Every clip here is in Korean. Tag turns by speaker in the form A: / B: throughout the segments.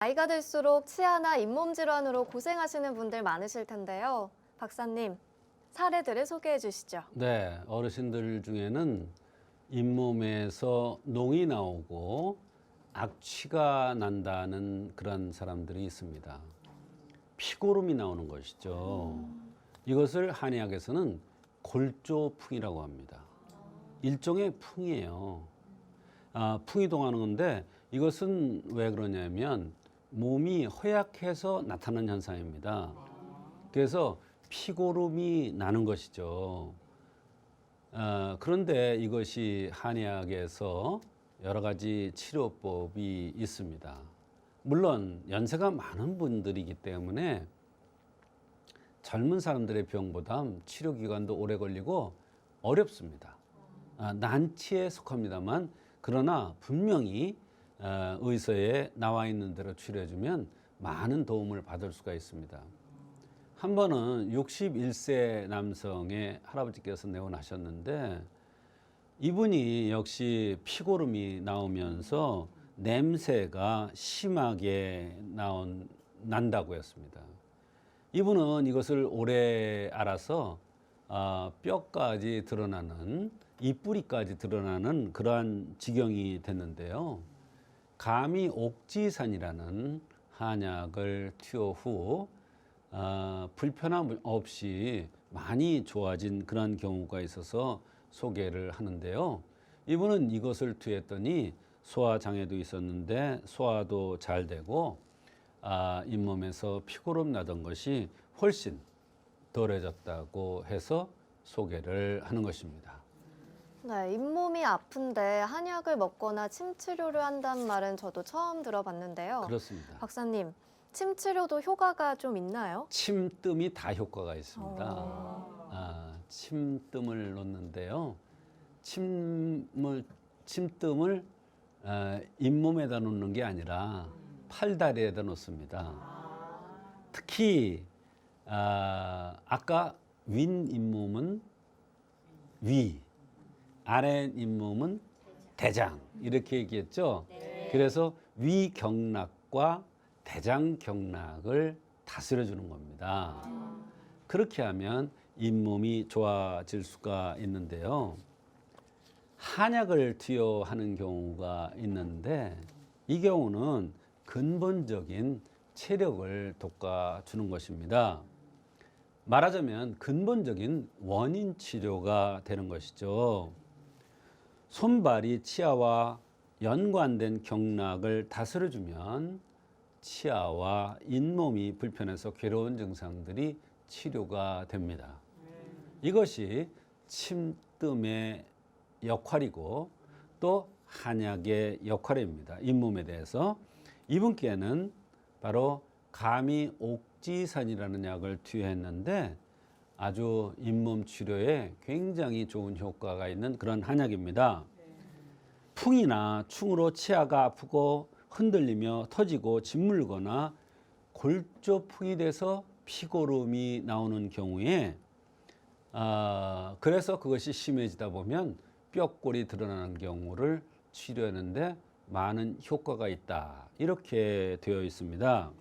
A: 나이가 들수록 치아나 잇몸 질환으로 고생하시는 분들 많으실 텐데요. 박사님, 사례들을 소개해 주시죠.
B: 네, 어르신들 중에는 잇몸에서 농이 나오고 악취가 난다는 그런 사람들이 있습니다. 피고름이 나오는 것이죠. 이것을 한의학에서는 골조풍이라고 합니다. 일종의 풍이에요. 풍이 동하는 건데 이것은 왜 그러냐면 몸이 허약해서 나타나는 현상입니다. 그래서 피고름이 나는 것이죠. 그런데 이것이 한의학에서 여러 가지 치료법이 있습니다. 물론 연세가 많은 분들이기 때문에 젊은 사람들의 병보다 치료 기간도 오래 걸리고 어렵습니다. 난치에 속합니다만 그러나 분명히 의서에 나와 있는 대로 치료해주면 많은 도움을 받을 수가 있습니다. 한 번은 61세 남성의 할아버지께서 내원하셨는데 이분이 역시 피고름이 나오면서 냄새가 심하게 난다고 했습니다. 이분은 이것을 오래 알아서 뼈까지 드러나는 이뿌리까지 드러나는 그러한 지경이 됐는데요. 감히 옥지산이라는 한약을 투여 후 불편함 없이 많이 좋아진 그런 경우가 있어서 소개를 하는데요. 이분은 이것을 투여했더니 소화장애도 있었는데 소화도 잘 되고 잇몸에서 피고름 나던 것이 훨씬 덜해졌다고 해서 소개를 하는 것입니다.
A: 네, 잇몸이 아픈데 한약을 먹거나 침 치료를 한다는 말은 저도 처음 들어봤는데요.
B: 그렇습니다.
A: 박사님, 침 치료도 효과가 좀 있나요?
B: 침뜸이 다 효과가 있습니다. 침뜸을 놓는데요. 침뜸을 잇몸에다 놓는 게 아니라 팔다리에다 놓습니다. 특히 아까 윗 잇몸은 위, 아래 잇몸은 대장 이렇게 얘기했죠. 그래서 위경락과 대장경락을 다스려 주는 겁니다. 그렇게 하면 잇몸이 좋아질 수가 있는데요. 한약을 투여하는 경우가 있는데 이 경우는 근본적인 체력을 돋궈주는 것입니다. 말하자면 근본적인 원인 치료가 되는 것이죠. 손발이 치아와 연관된 경락을 다스려주면 치아와 잇몸이 불편해서 괴로운 증상들이 치료가 됩니다. 이것이 침뜸의 역할이고 또 한약의 역할입니다. 잇몸에 대해서 이분께는 바로 감히 옥지산이라는 약을 투여했는데 아주 잇몸 치료에 굉장히 좋은 효과가 있는 그런 한약입니다. 풍이나 충으로 치아가 아프고 흔들리며 터지고 짓물거나 골조풍이 돼서 피고름이 나오는 경우에 그래서 그것이 심해지다 보면 뼈골이 드러나는 경우를 치료하는데 많은 효과가 있다. 이렇게 되어 있습니다.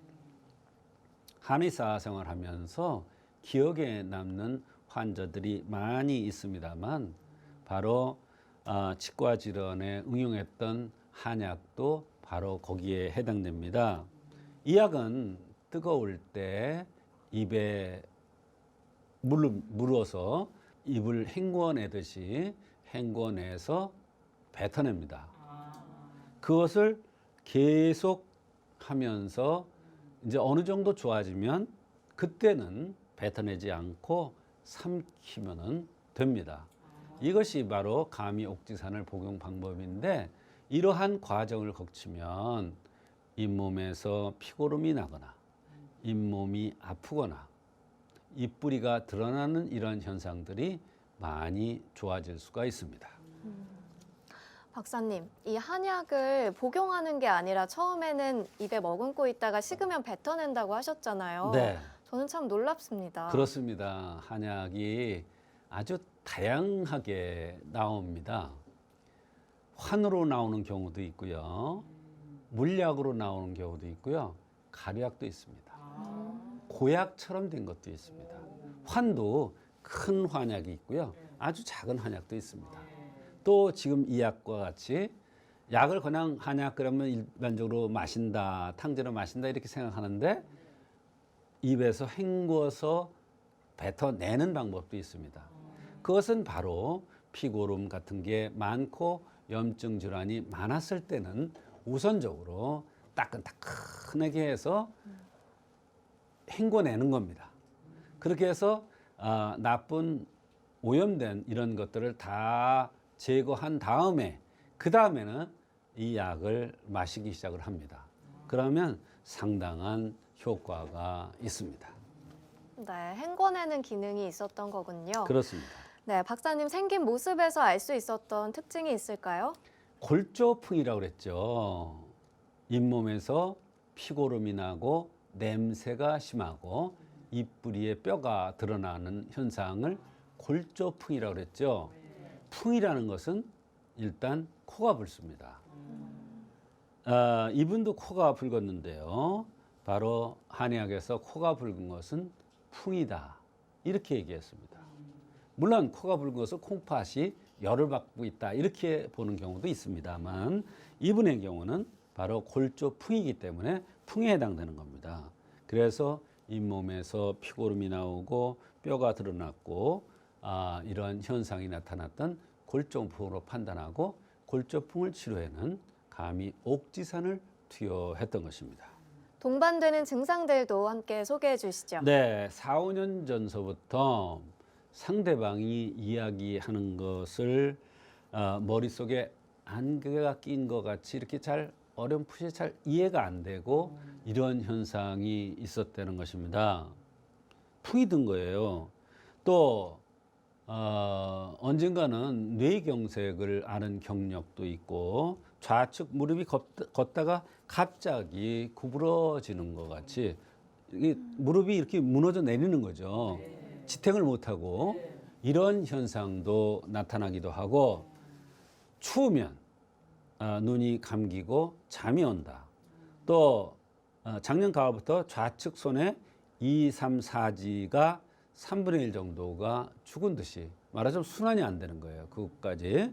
B: 한의사 생활하면서 기억에 남는 환자들이 많이 있습니다만 바로 치과 질환에 응용했던 한약도 바로 거기에 해당됩니다. 이 약은 뜨거울 때 입에 물어서 입을 헹궈내듯이 헹궈내서 뱉어냅니다. 그것을 계속 하면서 이제 어느 정도 좋아지면 그때는 뱉어내지 않고 삼키면 됩니다. 이것이 바로 감히 옥지산을 복용 방법인데 이러한 과정을 거치면 잇몸에서 피고름이 나거나 잇몸이 아프거나 이뿌리가 드러나는 이런 현상들이 많이 좋아질 수가 있습니다.
A: 박사님, 이 한약을 복용하는 게 아니라 처음에는 입에 머금고 있다가 식으면 뱉어낸다고 하셨잖아요.
B: 네.
A: 저는 참 놀랍습니다.
B: 그렇습니다. 한약이 아주 다양하게 나옵니다. 환으로 나오는 경우도 있고요. 물약으로 나오는 경우도 있고요. 가루약도 있습니다. 고약처럼 된 것도 있습니다. 환도 큰 환약이 있고요. 아주 작은 환약도 있습니다. 또 지금 이 약과 같이 약을 그냥 한약 그러면 일반적으로 마신다, 탕제로 마신다 이렇게 생각하는데 입에서 헹궈서 뱉어내는 방법도 있습니다. 그것은 바로 피고름 같은 게 많고 염증 질환이 많았을 때는 우선적으로 따끈따끈하게 해서 헹궈내는 겁니다. 그렇게 해서 나쁜 오염된 이런 것들을 다 제거한 다음에 그 다음에는 이 약을 마시기 시작을 합니다. 그러면 상당한 효과가 있습니다.
A: 네, 헹궈내는 기능이 있었던 거군요.
B: 그렇습니다.
A: 네, 박사님 생긴 모습에서 알 수 있었던 특징이 있을까요?
B: 골조풍이라고 그랬죠. 잇몸에서 피고름이 나고 냄새가 심하고 입부리에 뼈가 드러나는 현상을 골조풍이라고 그랬죠. 풍이라는 것은 일단 코가 붉습니다. 이분도 코가 붉었는데요. 바로 한의학에서 코가 붉은 것은 풍이다 이렇게 얘기했습니다. 물론 코가 붉은 것은 콩팥이 열을 받고 있다 이렇게 보는 경우도 있습니다만 이분의 경우는 바로 골조풍이기 때문에 풍에 해당되는 겁니다. 그래서 잇몸에서 피고름이 나오고 뼈가 드러났고 이런 현상이 나타났던 골조풍으로 판단하고 골조풍을 치료에는 감히 옥지산을 투여했던 것입니다.
A: 동반되는 증상들도 함께 소개해 주시죠.
B: 네, 4, 5년 전서부터 상대방이 이야기하는 것을 머릿속에 안개가 낀 것 같이 이렇게 잘 어렴풋이 잘 이해가 안 되고 이런 현상이 있었다는 것입니다. 풍이 든 거예요. 또 언젠가는 뇌경색을 앓은 경력도 있고 좌측 무릎이 걷다가 갑자기 구부러지는 것 같이 무릎이 이렇게 무너져 내리는 거죠. 지탱을 못하고 이런 현상도 나타나기도 하고 추우면 눈이 감기고 잠이 온다. 또 작년 가을부터 좌측 손에 2, 3, 4지가 3분의 1 정도가 죽은 듯이 말하자면 순환이 안 되는 거예요. 그것까지.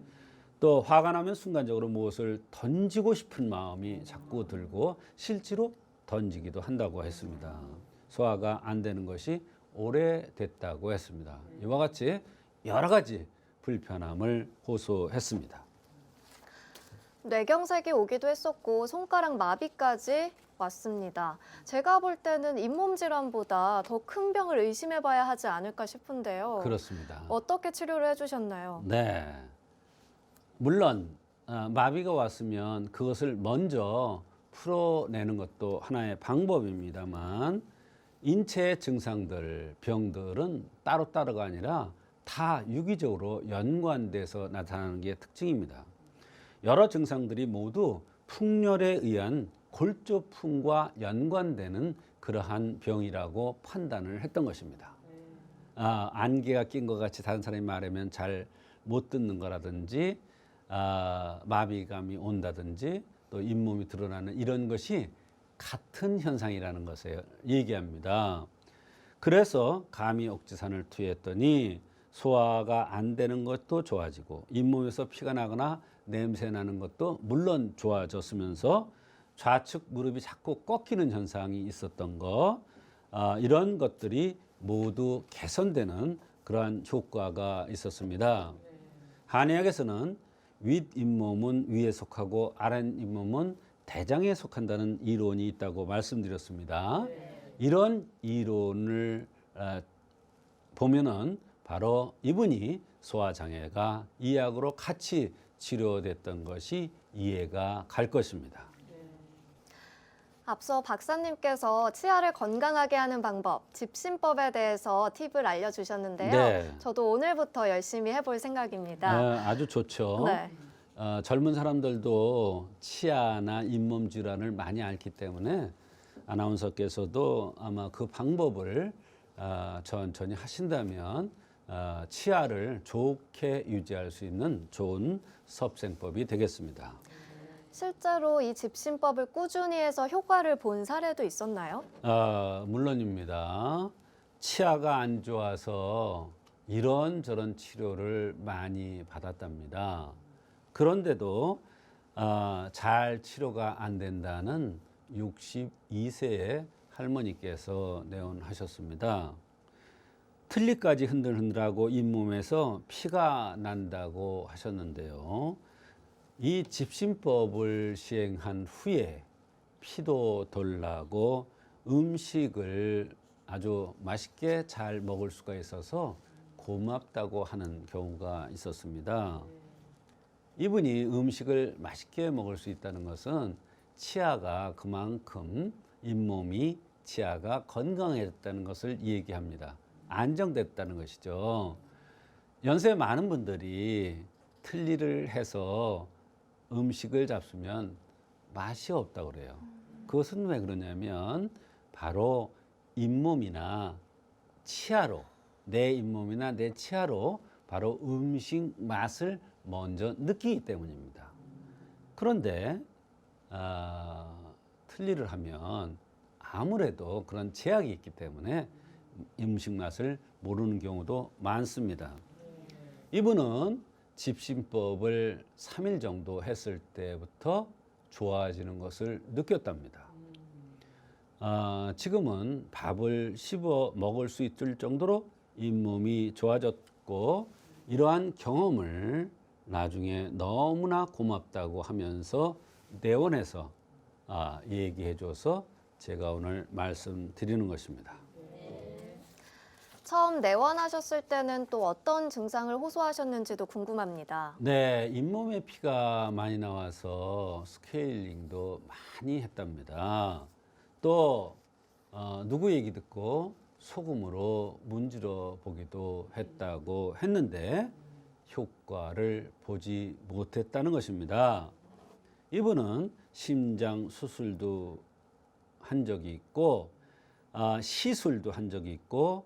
B: 또 화가 나면 순간적으로 무엇을 던지고 싶은 마음이 자꾸 들고 실제로 던지기도 한다고 했습니다. 소화가 안 되는 것이 오래됐다고 했습니다. 이와 같이 여러 가지 불편함을 호소했습니다.
A: 뇌경색이 오기도 했었고 손가락 마비까지 왔습니다. 제가 볼 때는 잇몸 질환보다 더 큰 병을 의심해 봐야 하지 않을까 싶은데요.
B: 그렇습니다.
A: 어떻게 치료를 해주셨나요?
B: 네. 물론 마비가 왔으면 그것을 먼저 풀어내는 것도 하나의 방법입니다만 인체의 증상들, 병들은 따로따로가 아니라 다 유기적으로 연관돼서 나타나는 게 특징입니다. 여러 증상들이 모두 풍열에 의한 골조풍과 연관되는 그러한 병이라고 판단을 했던 것입니다. 안개가 낀 것 같이 다른 사람이 말하면 잘 못 듣는 거라든지 마비감이 온다든지 또 잇몸이 드러나는 이런 것이 같은 현상이라는 것을 얘기합니다. 그래서 감히 옥지산을 투여했더니 소화가 안 되는 것도 좋아지고 잇몸에서 피가 나거나 냄새 나는 것도 물론 좋아졌으면서 좌측 무릎이 자꾸 꺾이는 현상이 있었던 거 이런 것들이 모두 개선되는 그러한 효과가 있었습니다. 한의학에서는 윗잇몸은 위에 속하고 아랫잇몸은 대장에 속한다는 이론이 있다고 말씀드렸습니다. 이런 이론을 보면은 바로 이분이 소화장애가 이 약으로 같이 치료됐던 것이 이해가 갈 것입니다.
A: 앞서 박사님께서 치아를 건강하게 하는 방법, 집신법에 대해서 팁을 알려주셨는데요.
B: 네.
A: 저도 오늘부터 열심히 해볼 생각입니다.
B: 아주 좋죠.
A: 네.
B: 젊은 사람들도 치아나 잇몸 질환을 많이 앓기 때문에 아나운서께서도 아마 그 방법을 천천히 하신다면 치아를 좋게 유지할 수 있는 좋은 섭생법이 되겠습니다.
A: 실제로 이 집신법을 꾸준히 해서 효과를 본 사례도 있었나요?
B: 물론입니다. 치아가 안 좋아서 이런저런 치료를 많이 받았답니다. 그런데도 잘 치료가 안 된다는 62세의 할머니께서 내원하셨습니다. 틀니까지 흔들흔들하고 잇몸에서 피가 난다고 하셨는데요. 이 집신법을 시행한 후에 피도 덜 나고 음식을 아주 맛있게 잘 먹을 수가 있어서 고맙다고 하는 경우가 있었습니다. 이분이 음식을 맛있게 먹을 수 있다는 것은 치아가 그만큼 잇몸이 치아가 건강해졌다는 것을 얘기합니다. 안정됐다는 것이죠. 연세 많은 분들이 틀니를 해서 음식을 잡수면 맛이 없다고 그래요. 그것은 왜 그러냐면 바로 잇몸이나 치아로, 내 잇몸이나 내 치아로 바로 음식 맛을 먼저 느끼기 때문입니다. 그런데 틀니를 하면 아무래도 그런 제약이 있기 때문에 음식 맛을 모르는 경우도 많습니다. 이분은 집신법을 3일 정도 했을 때부터 좋아지는 것을 느꼈답니다. 지금은 밥을 씹어 먹을 수 있을 정도로 잇몸이 좋아졌고, 이러한 경험을 나중에 너무나 고맙다고 하면서 내원해서 얘기해줘서 제가 오늘 말씀드리는 것입니다.
A: 처음 내원하셨을 때는 또 어떤 증상을 호소하셨는지도 궁금합니다.
B: 네, 잇몸에 피가 많이 나와서 스케일링도 많이 했답니다. 또 누구 얘기 듣고 소금으로 문질러 보기도 했다고 했는데 효과를 보지 못했다는 것입니다. 이분은 심장 수술도 한 적이 있고 시술도 한 적이 있고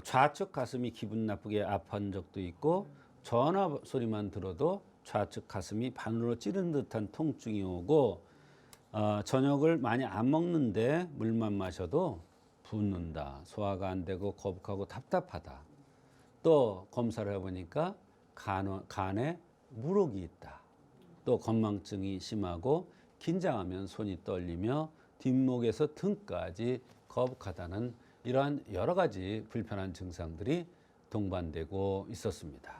B: 좌측 가슴이 기분 나쁘게 아파한 적도 있고 전화 소리만 들어도 좌측 가슴이 바늘로 찌른 듯한 통증이 오고 저녁을 많이 안 먹는데 물만 마셔도 붓는다, 소화가 안 되고 거북하고 답답하다. 또 검사를 해보니까 간에 물혹이 있다. 또 건망증이 심하고 긴장하면 손이 떨리며 뒷목에서 등까지 거북하다는 이러한 여러 가지 불편한 증상들이 동반되고 있었습니다.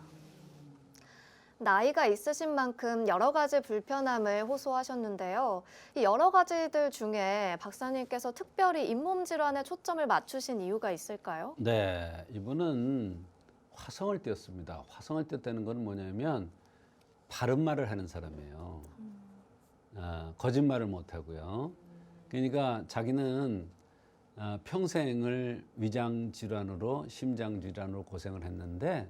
A: 나이가 있으신 만큼 여러 가지 불편함을 호소하셨는데요. 이 여러 가지들 중에 박사님께서 특별히 잇몸 질환에 초점을 맞추신 이유가 있을까요?
B: 네, 이분은 화성을 띄었습니다. 화성을 띄었다는 건 뭐냐면 바른 말을 하는 사람이에요. 거짓말을 못 하고요. 그러니까 자기는 평생을 위장 질환으로 심장 질환으로 고생을 했는데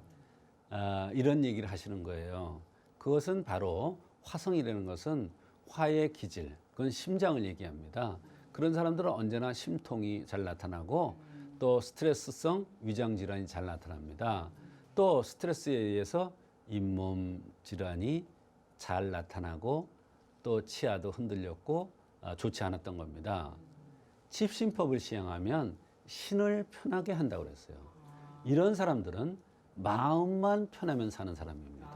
B: 이런 얘기를 하시는 거예요. 그것은 바로 화성이라는 것은 화의 기질, 그건 심장을 얘기합니다. 그런 사람들은 언제나 심통이 잘 나타나고 또 스트레스성 위장 질환이 잘 나타납니다. 또 스트레스에 의해서 잇몸 질환이 잘 나타나고 또 치아도 흔들렸고 좋지 않았던 겁니다. 집신법을 시행하면 신을 편하게 한다고 그랬어요. 이런 사람들은 마음만 편하면 사는 사람입니다.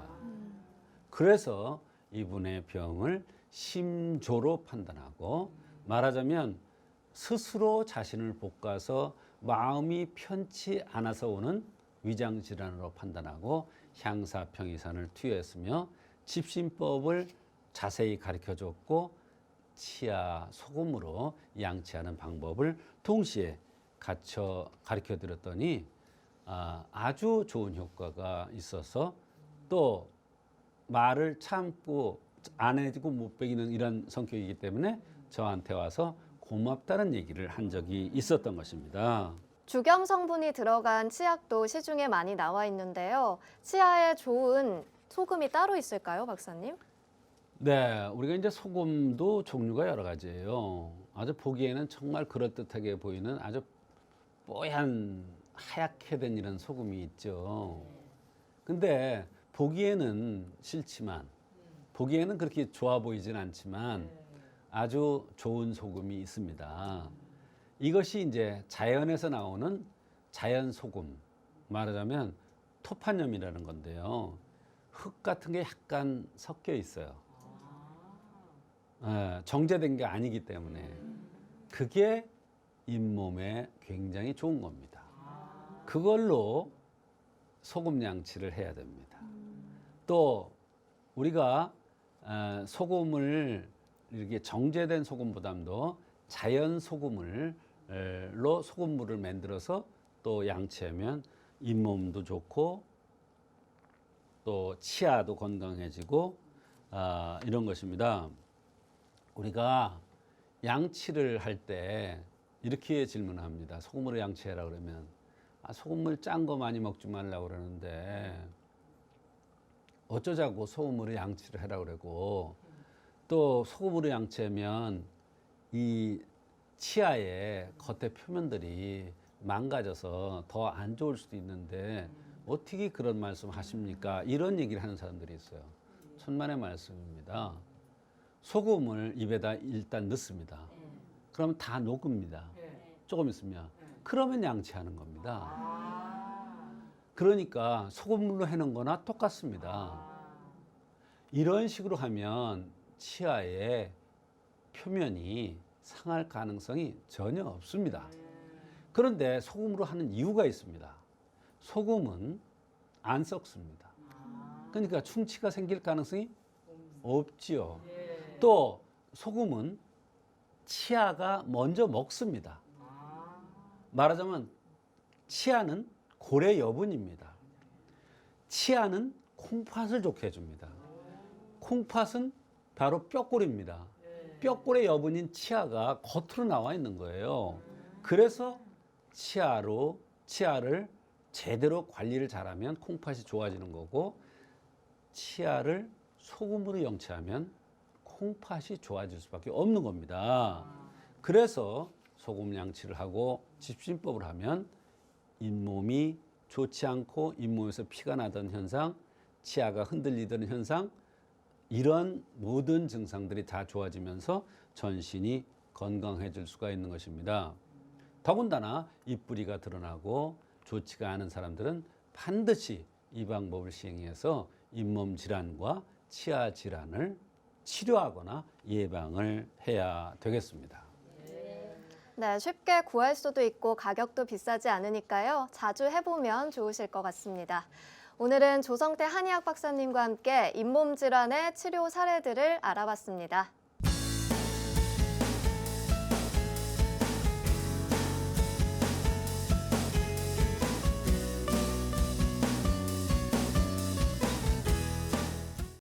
B: 그래서 이분의 병을 심조로 판단하고, 말하자면 스스로 자신을 볶아서 마음이 편치 않아서 오는 위장 질환으로 판단하고 향사평이산을 투여했으며 집신법을 자세히 가르쳐줬고 치아 소금으로 양치하는 방법을 동시에 가르쳐 드렸더니 아주 좋은 효과가 있어서, 또 말을 참고 안 해주고 못 배기는 이런 성격이기 때문에 저한테 와서 고맙다는 얘기를 한 적이 있었던 것입니다.
A: 죽염 성분이 들어간 치약도 시중에 많이 나와 있는데요. 치아에 좋은 소금이 따로 있을까요, 박사님?
B: 네, 우리가 이제 소금도 종류가 여러 가지예요. 아주 보기에는 정말 그럴듯하게 보이는 아주 뽀얀 하얗게 된 이런 소금이 있죠. 근데 보기에는 싫지만 보기에는 그렇게 좋아 보이진 않지만 아주 좋은 소금이 있습니다. 이것이 이제 자연에서 나오는 자연 소금, 말하자면 토판염이라는 건데요. 흙 같은 게 약간 섞여 있어요. 정제된 게 아니기 때문에 그게 잇몸에 굉장히 좋은 겁니다. 그걸로 소금 양치를 해야 됩니다. 또 우리가 소금을 이렇게 정제된 소금보다도 자연 소금으로 소금물을 만들어서 또 양치하면 잇몸도 좋고 또 치아도 건강해지고 이런 것입니다. 우리가 양치를 할 때 이렇게 질문합니다. 소금으로 양치해라 그러면 소금물 짠 거 많이 먹지 말라고 그러는데 어쩌자고 소금으로 양치를 해라 그러고 또 소금으로 양치하면 이 치아의 겉에 표면들이 망가져서 더 안 좋을 수도 있는데 어떻게 그런 말씀 하십니까? 이런 얘기를 하는 사람들이 있어요. 천만의 말씀입니다. 소금을 입에다 일단 넣습니다. 그러면 다 녹습니다. 조금 있으면. 그러면 양치하는 겁니다. 그러니까 소금물로 해놓은 거나 똑같습니다. 이런 식으로 하면 치아의 표면이 상할 가능성이 전혀 없습니다. 그런데 소금으로 하는 이유가 있습니다. 소금은 안 썩습니다. 그러니까 충치가 생길 가능성이 없지요. 또 소금은 치아가 먼저 먹습니다. 말하자면 치아는 고래 여분입니다. 치아는 콩팥을 좋게 해줍니다. 콩팥은 바로 뼈골입니다. 뼈골의 여분인 치아가 겉으로 나와 있는 거예요. 그래서 치아를 제대로 관리를 잘하면 콩팥이 좋아지는 거고 치아를 소금으로 양치하면 콩팥이 좋아질 수밖에 없는 겁니다. 그래서 소금 양치를 하고 집신법을 하면 잇몸이 좋지 않고 잇몸에서 피가 나던 현상, 치아가 흔들리던 현상, 이런 모든 증상들이 다 좋아지면서 전신이 건강해질 수가 있는 것입니다. 더군다나 입뿌리가 드러나고 좋지가 않은 사람들은 반드시 이 방법을 시행해서 잇몸 질환과 치아 질환을 치료하거나 예방을 해야 되겠습니다.
A: 네, 쉽게 구할 수도 있고 가격도 비싸지 않으니까요. 자주 해보면 좋으실 것 같습니다. 오늘은 조성태 한의학 박사님과 함께 잇몸 질환의 치료 사례들을 알아봤습니다.